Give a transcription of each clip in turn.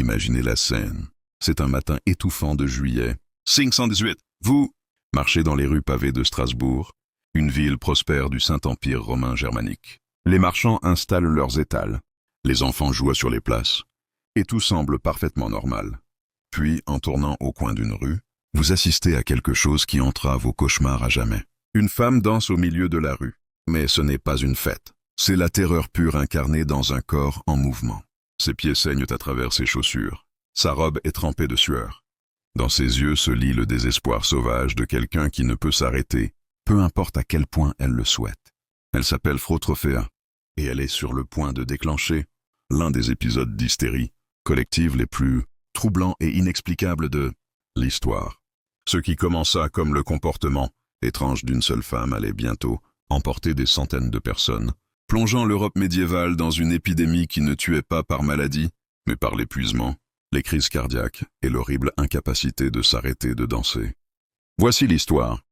Imaginez la scène. C'est un matin étouffant de juillet. 518. Vous marchez dans les rues pavées de Strasbourg, une ville prospère du Saint-Empire romain germanique. Les marchands installent leurs étals. Les enfants jouent sur les places. Et tout semble parfaitement normal. Puis, en tournant au coin d'une rue, vous assistez à quelque chose qui entrave vos cauchemars à jamais. Une femme danse au milieu de la rue. Mais ce n'est pas une fête. C'est la terreur pure incarnée dans un corps en mouvement. Ses pieds saignent à travers ses chaussures. Sa robe est trempée de sueur. Dans ses yeux se lit le désespoir sauvage de quelqu'un qui ne peut s'arrêter, peu importe à quel point elle le souhaite. Elle s'appelle Frau-Trophéa, et elle est sur le point de déclencher l'un des épisodes d'hystérie collective les plus troublants et inexplicables de l'histoire. Ce qui commença comme le comportement étrange d'une seule femme allait bientôt emporter des centaines de personnes, plongeant l'Europe médiévale dans une épidémie qui ne tuait pas par maladie, mais par l'épuisement, les crises cardiaques et l'horrible incapacité de s'arrêter de danser. Voici l'histoire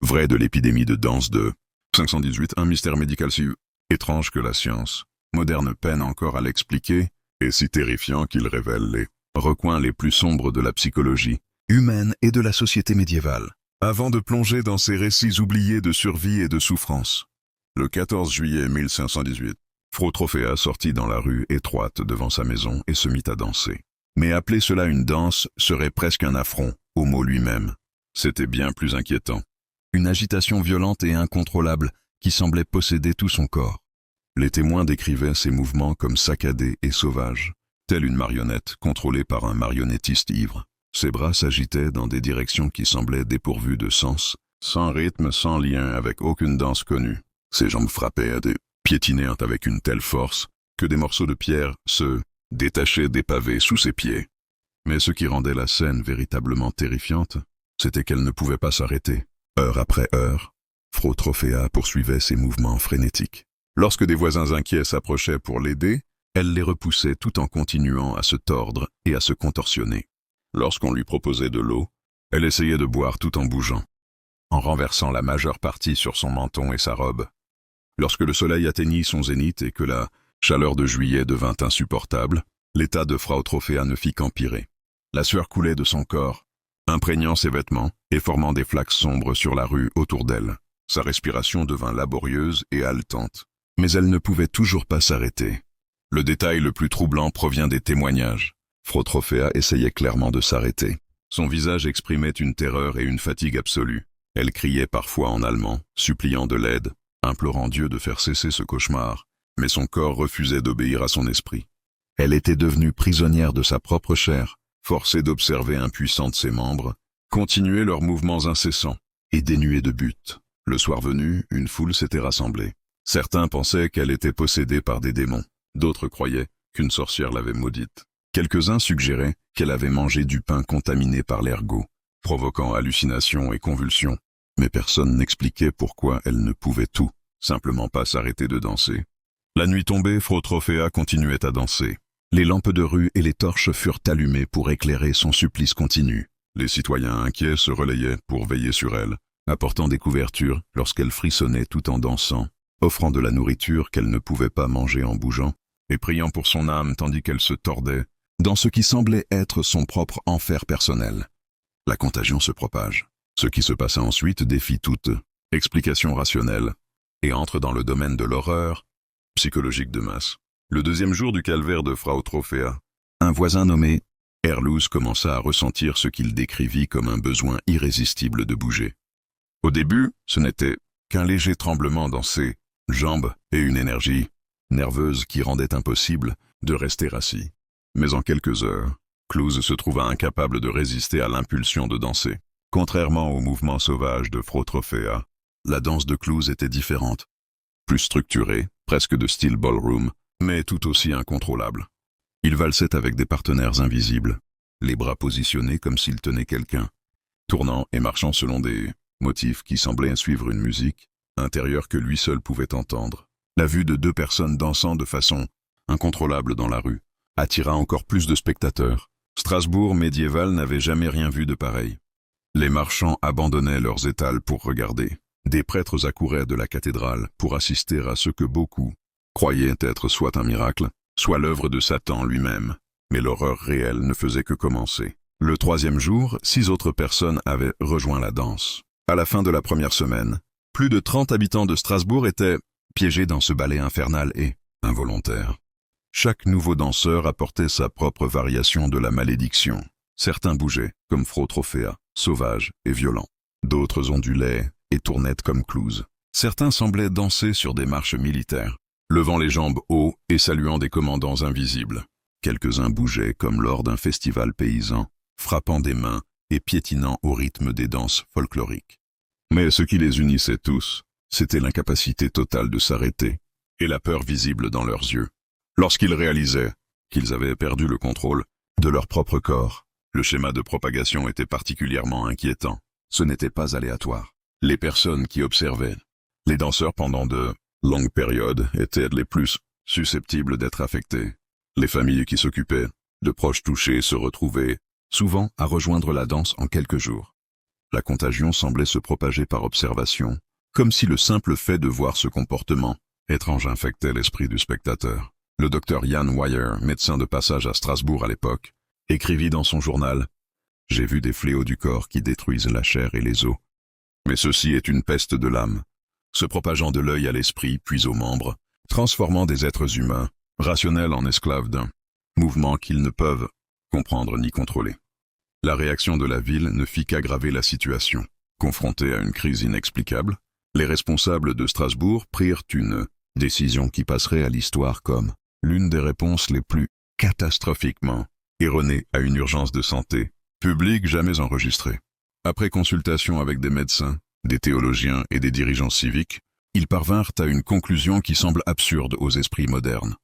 vraie de l'épidémie de danse de 518, un mystère médical si étrange que la science moderne peine encore à l'expliquer, et si terrifiant qu'il révèle les recoins les plus sombres de la psychologie humaine et de la société médiévale. Avant de plonger dans ces récits oubliés de survie et de souffrance. Le 14 juillet 1518, Frau-Trophéa sortit dans la rue étroite devant sa maison et se mit à danser. Mais appeler cela une danse serait presque un affront au mot lui-même. C'était bien plus inquiétant. Une agitation violente et incontrôlable qui semblait posséder tout son corps. Les témoins décrivaient ses mouvements comme saccadés et sauvages, telle une marionnette contrôlée par un marionnettiste ivre. Ses bras s'agitaient dans des directions qui semblaient dépourvues de sens, sans rythme, sans lien avec aucune danse connue. Ses jambes frappaient piétinèrent avec une telle force que des morceaux de pierre se détachaient des pavés sous ses pieds. Mais ce qui rendait la scène véritablement terrifiante, c'était qu'elle ne pouvait pas s'arrêter. Heure après heure, Frau-Trophéa poursuivait ses mouvements frénétiques. Lorsque des voisins inquiets s'approchaient pour l'aider, elle les repoussait tout en continuant à se tordre et à se contorsionner. Lorsqu'on lui proposait de l'eau, elle essayait de boire tout en bougeant, en renversant la majeure partie sur son menton et sa robe. Lorsque le soleil atteignit son zénith et que la chaleur de juillet devint insupportable, l'état de Frau-Trophéa ne fit qu'empirer. La sueur coulait de son corps, imprégnant ses vêtements et formant des flaques sombres sur la rue autour d'elle. Sa respiration devint laborieuse et haletante, mais elle ne pouvait toujours pas s'arrêter. Le détail le plus troublant provient des témoignages. Frau-Trophéa essayait clairement de s'arrêter. Son visage exprimait une terreur et une fatigue absolue. Elle criait parfois en allemand, suppliant de l'aide, implorant Dieu de faire cesser ce cauchemar, mais son corps refusait d'obéir à son esprit. Elle était devenue prisonnière de sa propre chair, forcée d'observer impuissante ses membres, continuer leurs mouvements incessants et dénués de but. Le soir venu, une foule s'était rassemblée. Certains pensaient qu'elle était possédée par des démons, d'autres croyaient qu'une sorcière l'avait maudite. Quelques-uns suggéraient qu'elle avait mangé du pain contaminé par l'ergot, provoquant hallucinations et convulsions, mais personne n'expliquait pourquoi elle ne pouvait tout simplement pas s'arrêter de danser. La nuit tombée, Frau-Trophéa continuait à danser. Les lampes de rue et les torches furent allumées pour éclairer son supplice continu. Les citoyens inquiets se relayaient pour veiller sur elle, apportant des couvertures lorsqu'elle frissonnait tout en dansant, offrant de la nourriture qu'elle ne pouvait pas manger en bougeant, et priant pour son âme tandis qu'elle se tordait, dans ce qui semblait être son propre enfer personnel. La contagion se propage. Ce qui se passa ensuite défie toute explication rationnelle et entre dans le domaine de l'horreur psychologique de masse. Le deuxième jour du calvaire de Frau-Trophéa, un voisin nommé Erlus commença à ressentir ce qu'il décrivit comme un besoin irrésistible de bouger. Au début, ce n'était qu'un léger tremblement dans ses jambes et une énergie nerveuse qui rendait impossible de rester assis. Mais en quelques heures, Clouse se trouva incapable de résister à l'impulsion de danser. Contrairement au mouvement sauvage de Frau-Trophéa, la danse de Clouse était différente, plus structurée, presque de style ballroom, mais tout aussi incontrôlable. Il valsait avec des partenaires invisibles, les bras positionnés comme s'il tenait quelqu'un, tournant et marchant selon des motifs qui semblaient suivre une musique intérieure que lui seul pouvait entendre. La vue de deux personnes dansant de façon incontrôlable dans la rue attira encore plus de spectateurs. Strasbourg médiéval n'avait jamais rien vu de pareil. Les marchands abandonnaient leurs étals pour regarder. Des prêtres accouraient de la cathédrale pour assister à ce que beaucoup croyaient être soit un miracle, soit l'œuvre de Satan lui-même. Mais l'horreur réelle ne faisait que commencer. Le 3e jour, 6 autres personnes avaient rejoint la danse. À la fin de la première semaine, plus de 30 habitants de Strasbourg étaient piégés dans ce ballet infernal et involontaire. Chaque nouveau danseur apportait sa propre variation de la malédiction. Certains bougeaient, comme Frotrophéa, sauvages et violents. D'autres ondulaient et tournaient comme clouses. Certains semblaient danser sur des marches militaires, levant les jambes haut et saluant des commandants invisibles. Quelques-uns bougeaient comme lors d'un festival paysan, frappant des mains et piétinant au rythme des danses folkloriques. Mais ce qui les unissait tous, c'était l'incapacité totale de s'arrêter et la peur visible dans leurs yeux. Lorsqu'ils réalisaient qu'ils avaient perdu le contrôle de leur propre corps, le schéma de propagation était particulièrement inquiétant. Ce n'était pas aléatoire. Les personnes qui observaient les danseurs pendant de longues périodes étaient les plus susceptibles d'être affectées. Les familles qui s'occupaient de proches touchés se retrouvaient souvent à rejoindre la danse en quelques jours. La contagion semblait se propager par observation, comme si le simple fait de voir ce comportement étrange infectait l'esprit du spectateur. Le docteur Jan Weyer, médecin de passage à Strasbourg à l'époque, écrivit dans son journal « J'ai vu des fléaux du corps qui détruisent la chair et les os. Mais ceci est une peste de l'âme, se propageant de l'œil à l'esprit puis aux membres, transformant des êtres humains, rationnels en esclaves d'un mouvement qu'ils ne peuvent comprendre ni contrôler. » La réaction de la ville ne fit qu'aggraver la situation. Confrontés à une crise inexplicable, les responsables de Strasbourg prirent une décision qui passerait à l'histoire comme l'une des réponses les plus catastrophiquement erronées à une urgence de santé publique jamais enregistrée. Après consultation avec des médecins, des théologiens et des dirigeants civiques, ils parvinrent à une conclusion qui semble absurde aux esprits modernes.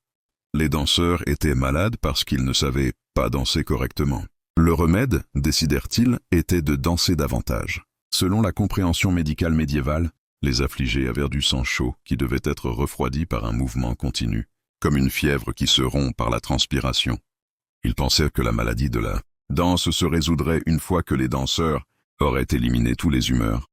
Les danseurs étaient malades parce qu'ils ne savaient pas danser correctement. Le remède, décidèrent-ils, était de danser davantage. Selon la compréhension médicale médiévale, les affligés avaient du sang chaud qui devait être refroidi par un mouvement continu, comme une fièvre qui se rompt par la transpiration. Ils pensaient que la maladie de la danse se résoudrait une fois que les danseurs auraient éliminé tous les humeurs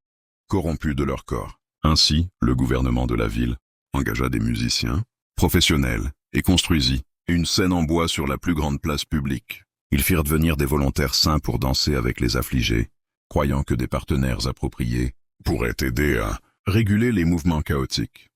corrompus de leur corps. Ainsi, le gouvernement de la ville engagea des musiciens professionnels et construisit une scène en bois sur la plus grande place publique. Ils firent venir des volontaires saints pour danser avec les affligés, croyant que des partenaires appropriés pourraient aider à réguler les mouvements chaotiques.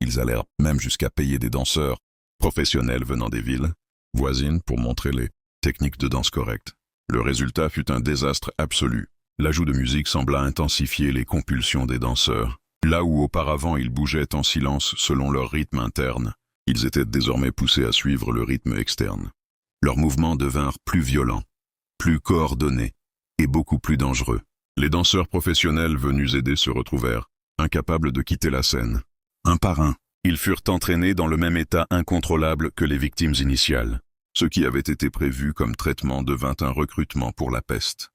Ils allèrent même jusqu'à payer des danseurs professionnels venant des villes voisines pour montrer les techniques de danse correctes. Le résultat fut un désastre absolu. L'ajout de musique sembla intensifier les compulsions des danseurs. Là où auparavant ils bougeaient en silence selon leur rythme interne, ils étaient désormais poussés à suivre le rythme externe. Leurs mouvements devinrent plus violents, plus coordonnés et beaucoup plus dangereux. Les danseurs professionnels venus aider se retrouvèrent incapables de quitter la scène. Un par un, ils furent entraînés dans le même état incontrôlable que les victimes initiales. Ce qui avait été prévu comme traitement devint un recrutement pour la peste.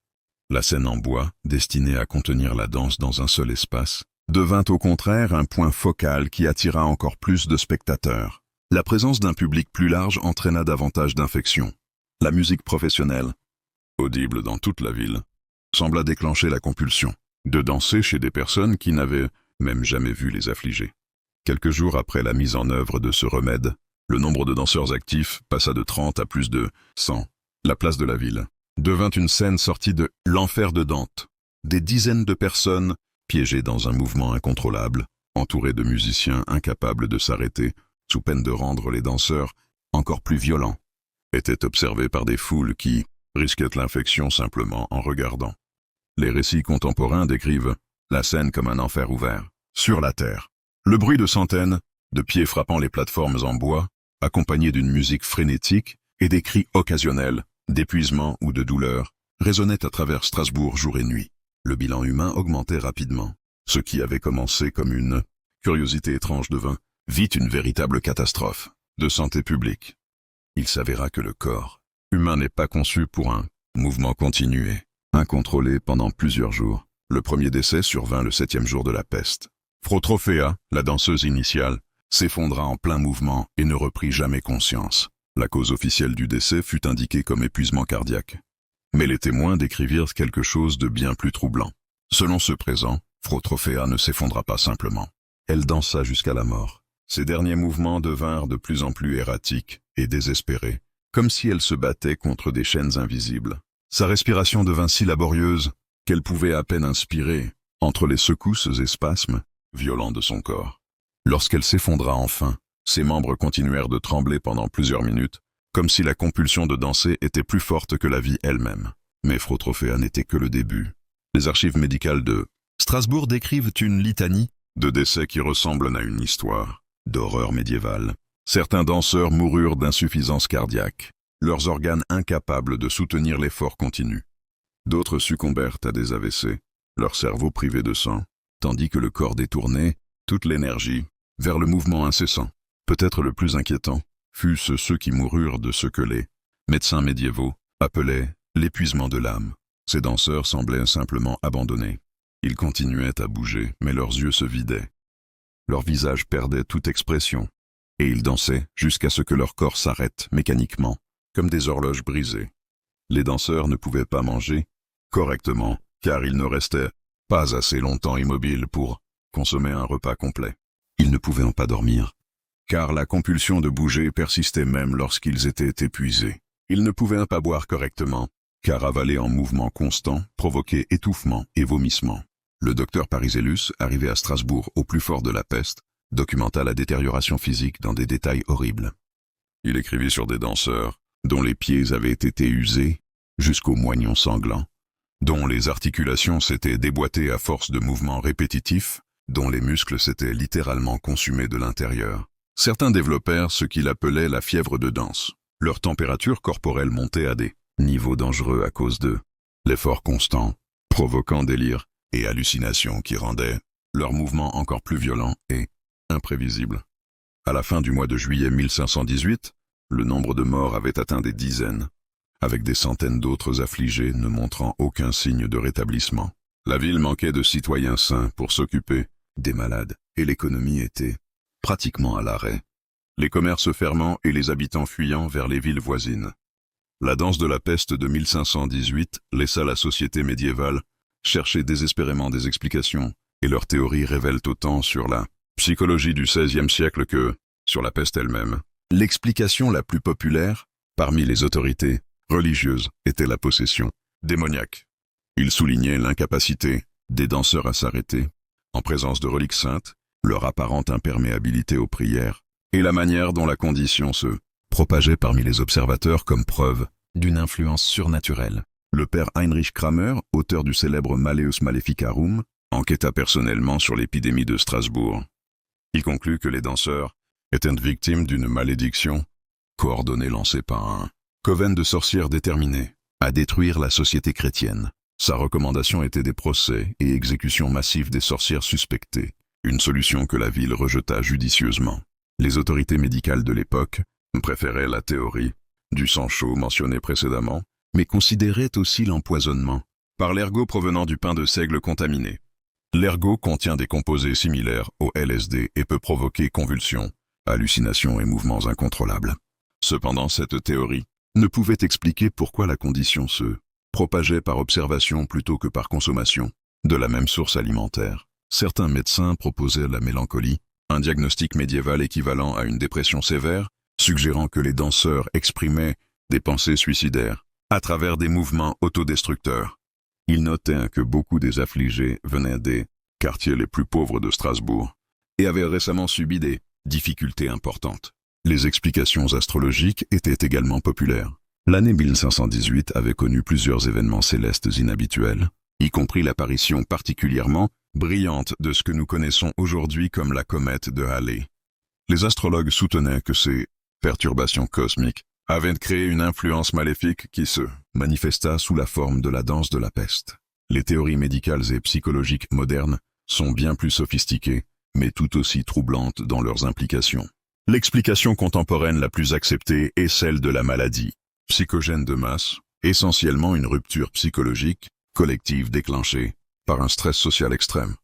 La scène en bois, destinée à contenir la danse dans un seul espace, devint au contraire un point focal qui attira encore plus de spectateurs. La présence d'un public plus large entraîna davantage d'infections. La musique professionnelle, audible dans toute la ville, sembla déclencher la compulsion de danser chez des personnes qui n'avaient même jamais vu les affligés. Quelques jours après la mise en œuvre de ce remède, le nombre de danseurs actifs passa de 30 à plus de 100. La place de la ville devint une scène sortie de l'enfer de Dante. Des dizaines de personnes, piégées dans un mouvement incontrôlable, entourées de musiciens incapables de s'arrêter, sous peine de rendre les danseurs encore plus violents, étaient observées par des foules qui risquaient l'infection simplement en regardant. Les récits contemporains décrivent la scène comme un enfer ouvert, sur la terre. Le bruit de centaines de pieds frappant les plateformes en bois, accompagné d'une musique frénétique et des cris occasionnels, d'épuisement ou de douleur, résonnait à travers Strasbourg jour et nuit. Le bilan humain augmentait rapidement. Ce qui avait commencé comme une curiosité étrange devint vite une véritable catastrophe de santé publique. Il s'avéra que le corps humain n'est pas conçu pour un mouvement continué, incontrôlé pendant plusieurs jours. Le premier décès survint le 7e jour de la peste. Frotrophéa, la danseuse initiale, s'effondra en plein mouvement et ne reprit jamais conscience. La cause officielle du décès fut indiquée comme épuisement cardiaque. Mais les témoins décrivirent quelque chose de bien plus troublant. Selon ceux présents, Frotrophéa ne s'effondra pas simplement. Elle dansa jusqu'à la mort. Ses derniers mouvements devinrent de plus en plus erratiques et désespérés, comme si elle se battait contre des chaînes invisibles. Sa respiration devint si laborieuse qu'elle pouvait à peine inspirer, entre les secousses et spasmes violents de son corps. Lorsqu'elle s'effondra enfin, ses membres continuèrent de trembler pendant plusieurs minutes, comme si la compulsion de danser était plus forte que la vie elle-même. Mais Frotrophéa n'était que le début. Les archives médicales de Strasbourg décrivent une litanie de décès qui ressemblent à une histoire d'horreur médiévale. Certains danseurs moururent d'insuffisance cardiaque, leurs organes incapables de soutenir l'effort continu. D'autres succombèrent à des AVC, leur cerveau privé de sang, tandis que le corps détournait toute l'énergie vers le mouvement incessant. Peut-être le plus inquiétant fut-ce ceux qui moururent de ce que les médecins médiévaux appelaient l'épuisement de l'âme. Ces danseurs semblaient simplement abandonnés. Ils continuaient à bouger, mais leurs yeux se vidaient. Leur visage perdait toute expression, et ils dansaient jusqu'à ce que leur corps s'arrête mécaniquement, comme des horloges brisées. Les danseurs ne pouvaient pas manger correctement, car ils ne restaient pas assez longtemps immobiles pour consommer un repas complet. Ils ne pouvaient pas dormir, car la compulsion de bouger persistait même lorsqu'ils étaient épuisés. Ils ne pouvaient pas boire correctement, car avaler en mouvement constant provoquait étouffement et vomissement. Le docteur Parisellus, arrivé à Strasbourg au plus fort de la peste, documenta la détérioration physique dans des détails horribles. Il écrivit sur des danseurs dont les pieds avaient été usés jusqu'aux moignons sanglants, dont les articulations s'étaient déboîtées à force de mouvements répétitifs, dont les muscles s'étaient littéralement consumés de l'intérieur. Certains développèrent ce qu'il appelait la fièvre de danse. Leur température corporelle montait à des niveaux dangereux à cause de l'effort constant, provoquant délire et hallucinations qui rendaient leurs mouvements encore plus violents et imprévisibles. À la fin du mois de juillet 1518, le nombre de morts avait atteint des dizaines, avec des centaines d'autres affligés ne montrant aucun signe de rétablissement. La ville manquait de citoyens sains pour s'occuper des malades, et l'économie était pratiquement à l'arrêt. Les commerces fermant et les habitants fuyant vers les villes voisines. La danse de la peste de 1518 laissa la société médiévale chercher désespérément des explications, et leurs théories révèlent autant sur la psychologie du XVIe siècle que sur la peste elle-même. L'explication la plus populaire, parmi les autorités religieuses, était la possession démoniaque. Il soulignait l'incapacité des danseurs à s'arrêter, en présence de reliques saintes, leur apparente imperméabilité aux prières, et la manière dont la condition se propageait parmi les observateurs comme preuve d'une influence surnaturelle. Le père Heinrich Kramer, auteur du célèbre Malleus Maleficarum, enquêta personnellement sur l'épidémie de Strasbourg. Il conclut que les danseurs étaient victimes d'une malédiction coordonnée lancée par un coven de sorcières déterminées à détruire la société chrétienne. Sa recommandation était des procès et exécutions massives des sorcières suspectées, une solution que la ville rejeta judicieusement. Les autorités médicales de l'époque préféraient la théorie du sang chaud mentionnée précédemment, mais considéraient aussi l'empoisonnement par l'ergot provenant du pain de seigle contaminé. L'ergot contient des composés similaires au LSD et peut provoquer convulsions, hallucinations et mouvements incontrôlables. Cependant, cette théorie ne pouvait expliquer pourquoi la condition se propageait par observation plutôt que par consommation de la même source alimentaire. Certains médecins proposaient la mélancolie, un diagnostic médiéval équivalent à une dépression sévère, suggérant que les danseurs exprimaient des pensées suicidaires à travers des mouvements autodestructeurs. Ils notaient que beaucoup des affligés venaient des quartiers les plus pauvres de Strasbourg et avaient récemment subi des difficultés importantes. Les explications astrologiques étaient également populaires. L'année 1518 avait connu plusieurs événements célestes inhabituels, y compris l'apparition particulièrement brillante de ce que nous connaissons aujourd'hui comme la comète de Halley. Les astrologues soutenaient que ces perturbations cosmiques avaient créé une influence maléfique qui se manifesta sous la forme de la danse de la peste. Les théories médicales et psychologiques modernes sont bien plus sophistiquées, mais tout aussi troublantes dans leurs implications. L'explication contemporaine la plus acceptée est celle de la maladie psychogène de masse, essentiellement une rupture psychologique collective déclenchée par un stress social extrême.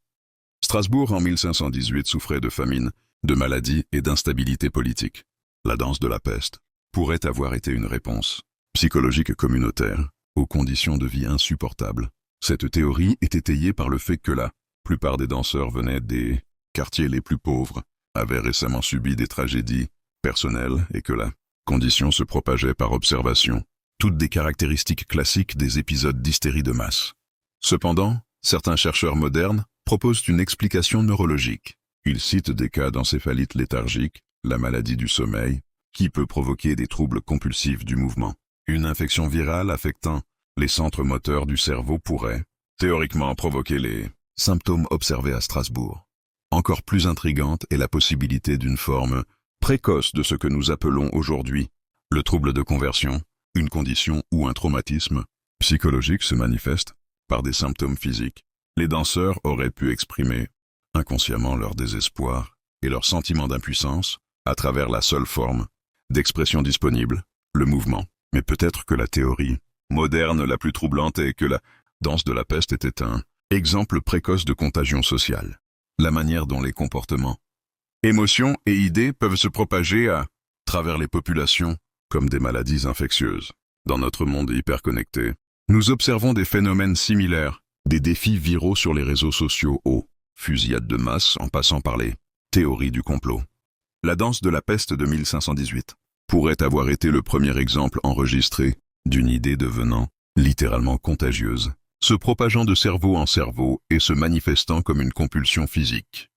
Strasbourg en 1518 souffrait de famine, de maladie et d'instabilité politique. La danse de la peste pourrait avoir été une réponse psychologique communautaire aux conditions de vie insupportables. Cette théorie est étayée par le fait que la plupart des danseurs venaient des quartiers les plus pauvres, avaient récemment subi des tragédies personnelles et que la conditions se propageaient par observation, toutes des caractéristiques classiques des épisodes d'hystérie de masse. Cependant, certains chercheurs modernes proposent une explication neurologique. Ils citent des cas d'encéphalite léthargique, la maladie du sommeil, qui peut provoquer des troubles compulsifs du mouvement. Une infection virale affectant les centres moteurs du cerveau pourrait, théoriquement, provoquer les symptômes observés à Strasbourg. Encore plus intrigante est la possibilité d'une forme précoce de ce que nous appelons aujourd'hui le trouble de conversion, une condition où un traumatisme psychologique se manifeste par des symptômes physiques. Les danseurs auraient pu exprimer inconsciemment leur désespoir et leur sentiment d'impuissance à travers la seule forme d'expression disponible, le mouvement. Mais peut-être que la théorie moderne la plus troublante est que la danse de la peste était un exemple précoce de contagion sociale. La manière dont les comportements, émotions et idées peuvent se propager à travers les populations comme des maladies infectieuses. Dans notre monde hyperconnecté, nous observons des phénomènes similaires, des défis viraux sur les réseaux sociaux aux fusillades de masse en passant par les théories du complot. La danse de la peste de 1518 pourrait avoir été le premier exemple enregistré d'une idée devenant littéralement contagieuse, se propageant de cerveau en cerveau et se manifestant comme une compulsion physique.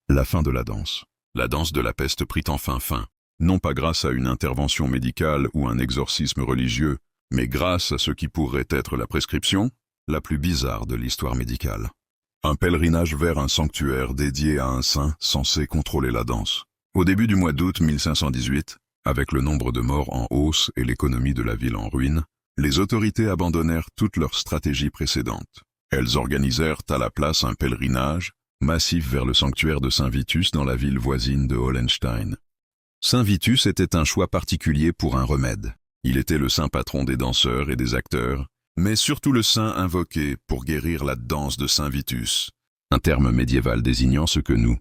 La fin de la danse. La danse de la peste prit enfin fin, non pas grâce à une intervention médicale ou un exorcisme religieux, mais grâce à ce qui pourrait être la prescription la plus bizarre de l'histoire médicale. Un pèlerinage vers un sanctuaire dédié à un saint censé contrôler la danse. Au début du mois d'août 1518, avec le nombre de morts en hausse et l'économie de la ville en ruine, les autorités abandonnèrent toutes leurs stratégies précédentes. Elles organisèrent à la place un pèlerinage massif vers le sanctuaire de Saint Vitus dans la ville voisine de Hollenstein. Saint Vitus était un choix particulier pour un remède. Il était le saint patron des danseurs et des acteurs, mais surtout le saint invoqué pour guérir la danse de Saint Vitus, un terme médiéval désignant ce que nous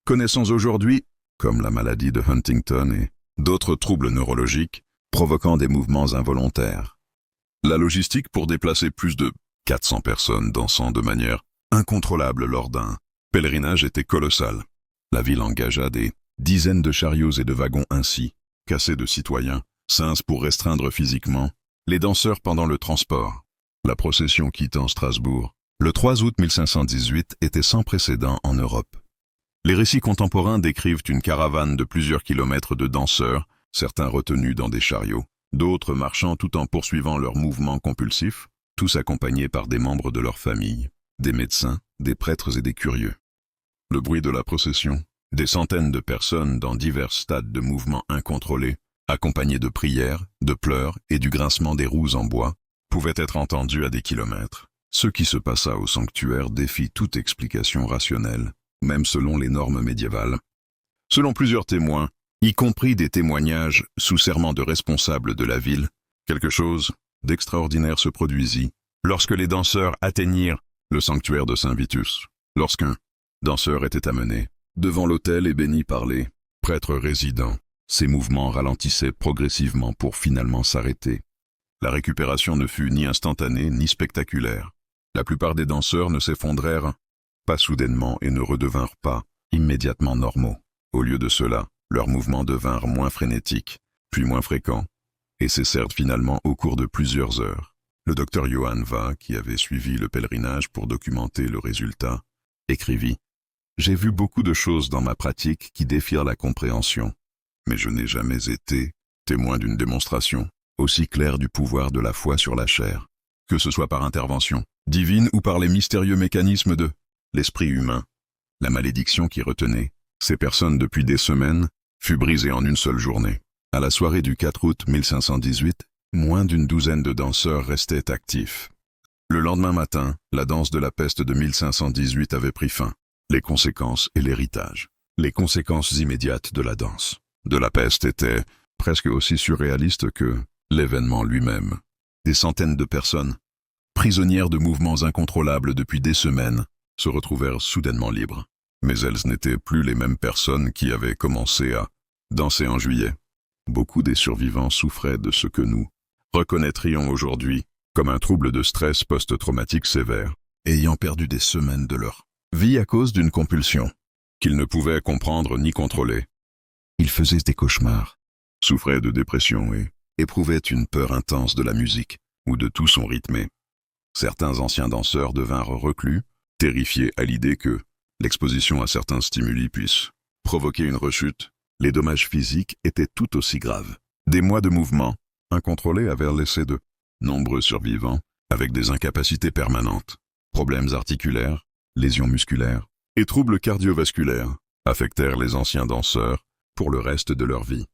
connaissons aujourd'hui comme la maladie de Huntington et d'autres troubles neurologiques provoquant des mouvements involontaires. La logistique pour déplacer plus de 400 personnes dansant de manière incontrôlable lors d'un pèlerinage était colossale. La ville engagea des dizaines de chariots et de wagons ainsi, cassés de citoyens, saints pour restreindre physiquement les danseurs pendant le transport. La procession quittant Strasbourg, le 3 août 1518, était sans précédent en Europe. Les récits contemporains décrivent une caravane de plusieurs kilomètres de danseurs, certains retenus dans des chariots, d'autres marchant tout en poursuivant leurs mouvements compulsifs, tous accompagnés par des membres de leur famille, des médecins, des prêtres et des curieux. Le bruit de la procession, des centaines de personnes dans divers stades de mouvements incontrôlés, accompagnés de prières, de pleurs et du grincement des roues en bois, pouvait être entendu à des kilomètres. Ce qui se passa au sanctuaire défie toute explication rationnelle, même selon les normes médiévales. Selon plusieurs témoins, y compris des témoignages sous serment de responsables de la ville, quelque chose d'extraordinaire se produisit lorsque les danseurs atteignirent le sanctuaire de Saint Vitus. Lorsqu'un danseur était amené devant l'autel et béni par les prêtres résidents, ses mouvements ralentissaient progressivement pour finalement s'arrêter. La récupération ne fut ni instantanée ni spectaculaire. La plupart des danseurs ne s'effondrèrent pas soudainement et ne redevinrent pas immédiatement normaux. Au lieu de cela, leurs mouvements devinrent moins frénétiques, puis moins fréquents, et cessèrent finalement au cours de plusieurs heures. Le docteur Johann Va, qui avait suivi le pèlerinage pour documenter le résultat, écrivit « J'ai vu beaucoup de choses dans ma pratique qui défirent la compréhension, mais je n'ai jamais été témoin d'une démonstration aussi claire du pouvoir de la foi sur la chair, que ce soit par intervention divine ou par les mystérieux mécanismes de l'esprit humain. La malédiction qui retenait ces personnes depuis des semaines fut brisée en une seule journée. À la soirée du 4 août 1518, moins d'une douzaine de danseurs restaient actifs. Le lendemain matin, la danse de la peste de 1518 avait pris fin. Les conséquences et l'héritage. Les conséquences immédiates de la danse de la peste étaient presque aussi surréalistes que l'événement lui-même. Des centaines de personnes, prisonnières de mouvements incontrôlables depuis des semaines, se retrouvèrent soudainement libres. Mais elles n'étaient plus les mêmes personnes qui avaient commencé à danser en juillet. Beaucoup des survivants souffraient de ce que nous reconnaîtrions aujourd'hui comme un trouble de stress post-traumatique sévère, ayant perdu des semaines de leur vie à cause d'une compulsion qu'ils ne pouvaient comprendre ni contrôler. Ils faisaient des cauchemars, souffrait de dépression et éprouvait une peur intense de la musique ou de tout son rythme. Certains anciens danseurs devinrent reclus, terrifiés à l'idée que l'exposition à certains stimuli puisse provoquer une rechute. Les dommages physiques étaient tout aussi graves. Des mois de mouvement incontrôlés avaient laissé de nombreux survivants avec des incapacités permanentes, problèmes articulaires, lésions musculaires et troubles cardiovasculaires affectèrent les anciens danseurs pour le reste de leur vie.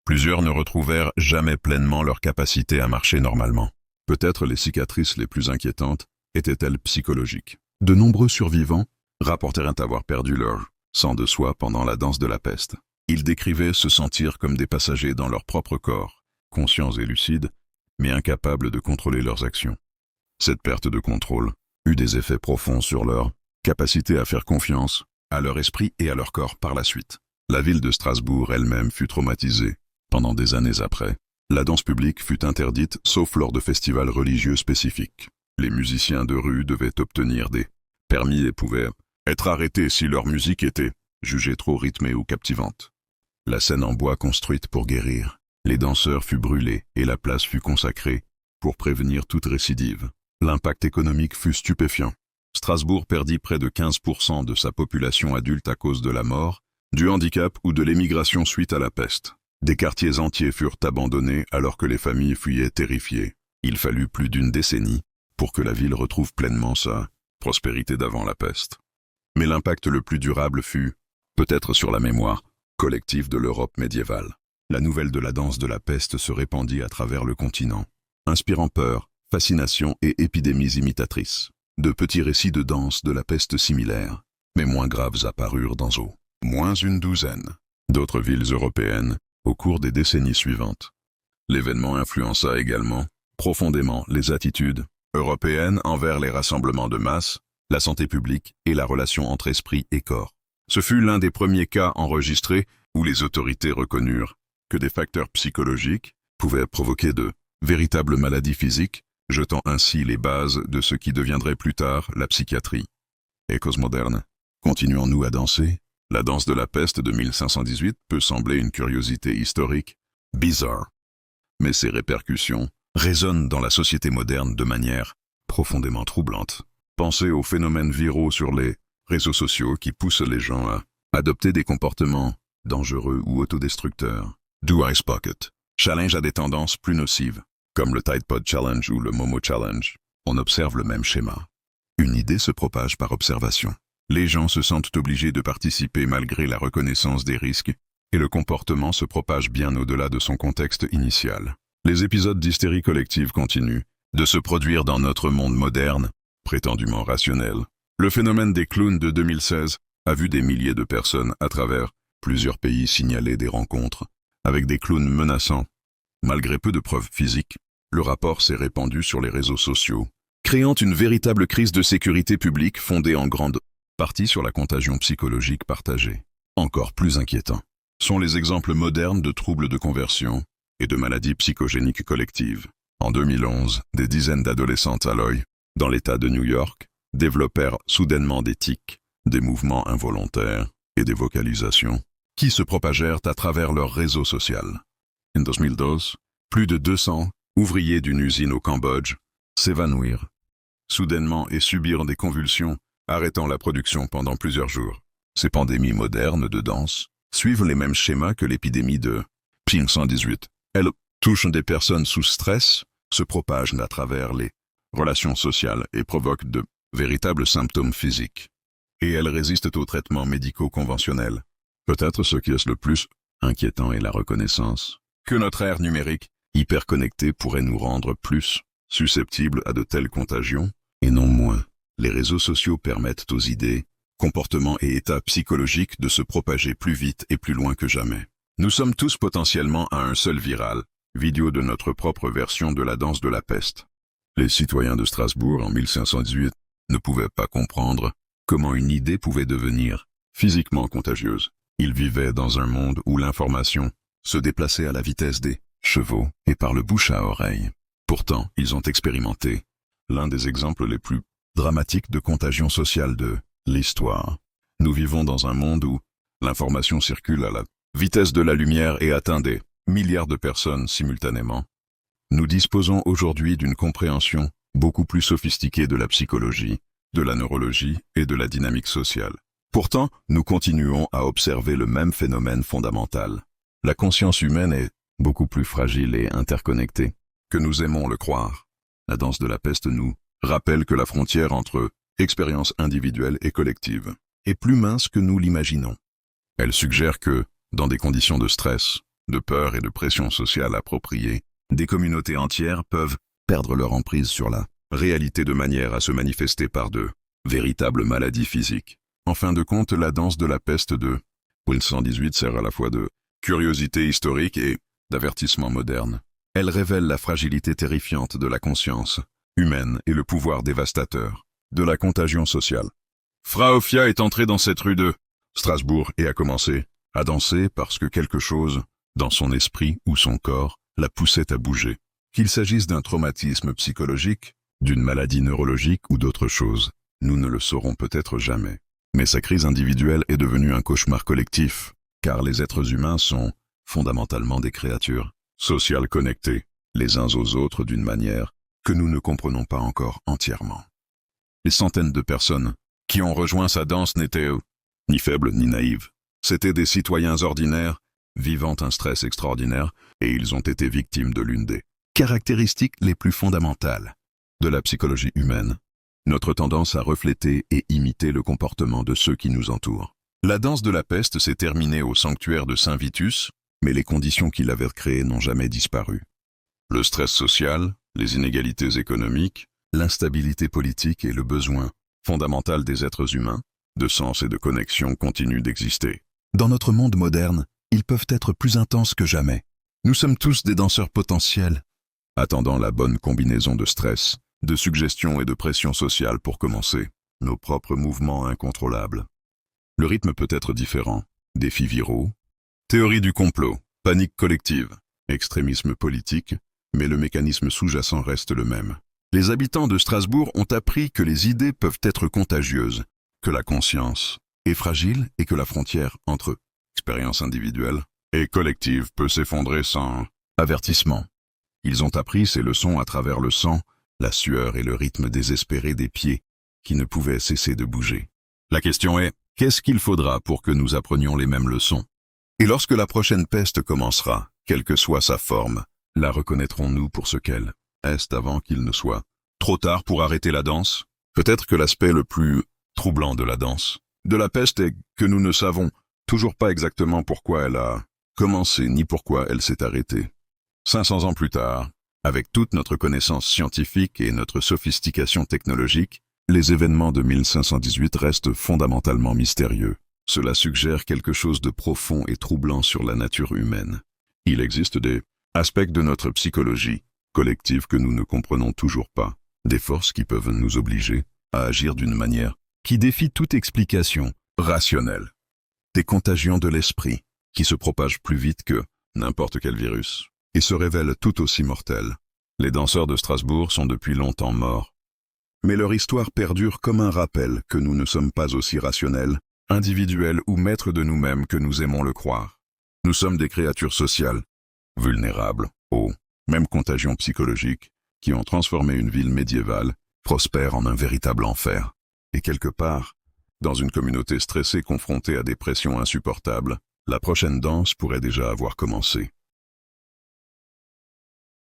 Plusieurs ne retrouvèrent jamais pleinement leur capacité à marcher normalement. Peut-être les cicatrices les plus inquiétantes étaient-elles psychologiques. De nombreux survivants rapportèrent avoir perdu leur sang de soi pendant la danse de la peste. Ils décrivaient se sentir comme des passagers dans leur propre corps, conscients et lucides, mais incapables de contrôler leurs actions. Cette perte de contrôle eut des effets profonds sur leur capacité à faire confiance à leur esprit et à leur corps par la suite. La ville de Strasbourg elle-même fut traumatisée. Pendant des années après, la danse publique fut interdite sauf lors de festivals religieux spécifiques. Les musiciens de rue devaient obtenir des permis et pouvaient être arrêtés si leur musique était jugée trop rythmée ou captivante. La scène en bois construite pour guérir les danseurs fut brûlée et la place fut consacrée pour prévenir toute récidive. L'impact économique fut stupéfiant. Strasbourg perdit près de 15% de sa population adulte à cause de la mort, du handicap ou de l'émigration suite à la peste. Des quartiers entiers furent abandonnés alors que les familles fuyaient terrifiées. Il fallut plus d'une décennie pour que la ville retrouve pleinement sa prospérité d'avant la peste. Mais l'impact le plus durable fut, peut-être sur la mémoire collective de l'Europe médiévale. La nouvelle de la danse de la peste se répandit à travers le continent, inspirant peur, fascination et épidémies imitatrices. De petits récits de danse de la peste similaires, mais moins graves apparurent dans au moins une douzaine d'autres villes européennes au cours des décennies suivantes. L'événement influença également profondément les attitudes européennes envers les rassemblements de masse, la santé publique et la relation entre esprit et corps. Ce fut l'un des premiers cas enregistrés où les autorités reconnurent que des facteurs psychologiques pouvaient provoquer de véritables maladies physiques, jetant ainsi les bases de ce qui deviendrait plus tard la psychiatrie. Échos modernes. Continuons-nous à danser? La danse de la peste de 1518 peut sembler une curiosité historique, bizarre. Mais ses répercussions résonnent dans la société moderne de manière profondément troublante. Pensez aux phénomènes viraux sur les réseaux sociaux qui poussent les gens à adopter des comportements dangereux ou autodestructeurs. Do Ice Bucket challenge à des tendances plus nocives, comme le Tide Pod Challenge ou le Momo Challenge. On observe le même schéma. Une idée se propage par observation. Les gens se sentent obligés de participer malgré la reconnaissance des risques, et le comportement se propage bien au-delà de son contexte initial. Les épisodes d'hystérie collective continuent de se produire dans notre monde moderne, prétendument rationnel. Le phénomène des clowns de 2016 a vu des milliers de personnes à travers plusieurs pays signaler des rencontres avec des clowns menaçants. Malgré peu de preuves physiques, le rapport s'est répandu sur les réseaux sociaux, créant une véritable crise de sécurité publique fondée en grande partie sur la contagion psychologique partagée. Encore plus inquiétants sont les exemples modernes de troubles de conversion et de maladies psychogéniques collectives. En 2011, des dizaines d'adolescentes à l'œil, dans l'État de New York, développèrent soudainement des tics, des mouvements involontaires et des vocalisations qui se propagèrent à travers leur réseau social. En 2012, plus de 200 ouvriers d'une usine au Cambodge s'évanouirent soudainement et subirent des convulsions, arrêtant la production pendant plusieurs jours. Ces pandémies modernes de danse suivent les mêmes schémas que l'épidémie de 1518. Elles touchent des personnes sous stress, se propagent à travers les relations sociales et provoquent de véritables symptômes physiques. Et elles résistent aux traitements médicaux conventionnels. Peut-être ce qui est le plus inquiétant est la reconnaissance que notre ère numérique hyperconnectée pourrait nous rendre plus susceptibles à de telles contagions, et non moins. Les réseaux sociaux permettent aux idées, comportements et états psychologiques de se propager plus vite et plus loin que jamais. Nous sommes tous potentiellement à un seul viral, vidéo de notre propre version de la danse de la peste. Les citoyens de Strasbourg en 1518 ne pouvaient pas comprendre comment une idée pouvait devenir physiquement contagieuse. Ils vivaient dans un monde où l'information se déplaçait à la vitesse des chevaux et par le bouche à oreille. Pourtant, ils ont expérimenté l'un des exemples les plus dramatiques de contagion sociale de l'histoire. Nous vivons dans un monde où l'information circule à la vitesse de la lumière et atteint des milliards de personnes simultanément. Nous disposons aujourd'hui d'une compréhension beaucoup plus sophistiquée de la psychologie, de la neurologie et de la dynamique sociale. Pourtant, nous continuons à observer le même phénomène fondamental. La conscience humaine est beaucoup plus fragile et interconnectée que nous aimons le croire. La danse de la peste nous rappelle que la frontière entre expérience individuelle et collective est plus mince que nous l'imaginons. Elle suggère que, dans des conditions de stress, de peur et de pression sociale appropriée, des communautés entières peuvent perdre leur emprise sur la réalité de manière à se manifester par de véritables maladies physiques. En fin de compte, la danse de la peste de 1118 sert à la fois de curiosité historique et d'avertissement moderne. Elle révèle la fragilité terrifiante de la conscience humaine et le pouvoir dévastateur de la contagion sociale. Frau Ofia est entrée dans cette rue de Strasbourg et a commencé à danser parce que quelque chose, dans son esprit ou son corps, la poussait à bouger. Qu'il s'agisse d'un traumatisme psychologique, d'une maladie neurologique ou d'autre chose, nous ne le saurons peut-être jamais. Mais sa crise individuelle est devenue un cauchemar collectif, car les êtres humains sont fondamentalement des créatures sociales connectées, les uns aux autres d'une manière que nous ne comprenons pas encore entièrement. Les centaines de personnes qui ont rejoint sa danse n'étaient ni faibles ni naïves. C'étaient des citoyens ordinaires, vivant un stress extraordinaire, et ils ont été victimes de l'une des caractéristiques les plus fondamentales de la psychologie humaine, notre tendance à refléter et imiter le comportement de ceux qui nous entourent. La danse de la peste s'est terminée au sanctuaire de Saint Vitus, mais les conditions qui l'avaient créée n'ont jamais disparu. Le stress social, les inégalités économiques, l'instabilité politique et le besoin fondamental des êtres humains, de sens et de connexion continuent d'exister. Dans notre monde moderne, ils peuvent être plus intenses que jamais. Nous sommes tous des danseurs potentiels, attendant la bonne combinaison de stress, de suggestion et de pression sociale pour commencer nos propres mouvements incontrôlables. Le rythme peut être différent. Défis viraux, théorie du complot, panique collective, extrémisme politique, mais le mécanisme sous-jacent reste le même. Les habitants de Strasbourg ont appris que les idées peuvent être contagieuses, que la conscience est fragile et que la frontière entre expérience individuelle et collective peut s'effondrer sans avertissement. Ils ont appris ces leçons à travers le sang, la sueur et le rythme désespéré des pieds qui ne pouvaient cesser de bouger. La question est, qu'est-ce qu'il faudra pour que nous apprenions les mêmes leçons? Et lorsque la prochaine peste commencera, quelle que soit sa forme, la reconnaîtrons-nous pour ce qu'elle est avant qu'il ne soit trop tard pour arrêter la danse? Peut-être que l'aspect le plus troublant de la danse de la peste est que nous ne savons toujours pas exactement pourquoi elle a commencé ni pourquoi elle s'est arrêtée. 500 ans plus tard, avec toute notre connaissance scientifique et notre sophistication technologique, les événements de 1518 restent fondamentalement mystérieux. Cela suggère quelque chose de profond et troublant sur la nature humaine. Il existe des aspects de notre psychologie collective que nous ne comprenons toujours pas, des forces qui peuvent nous obliger à agir d'une manière qui défie toute explication rationnelle, des contagions de l'esprit qui se propagent plus vite que n'importe quel virus et se révèlent tout aussi mortelles. Les danseurs de Strasbourg sont depuis longtemps morts, mais leur histoire perdure comme un rappel que nous ne sommes pas aussi rationnels, individuels ou maîtres de nous-mêmes que nous aimons le croire. Nous sommes des créatures sociales, vulnérables aux mêmes contagions psychologiques qui ont transformé une ville médiévale prospère en un véritable enfer. Et quelque part, dans une communauté stressée confrontée à des pressions insupportables, la prochaine danse pourrait déjà avoir commencé.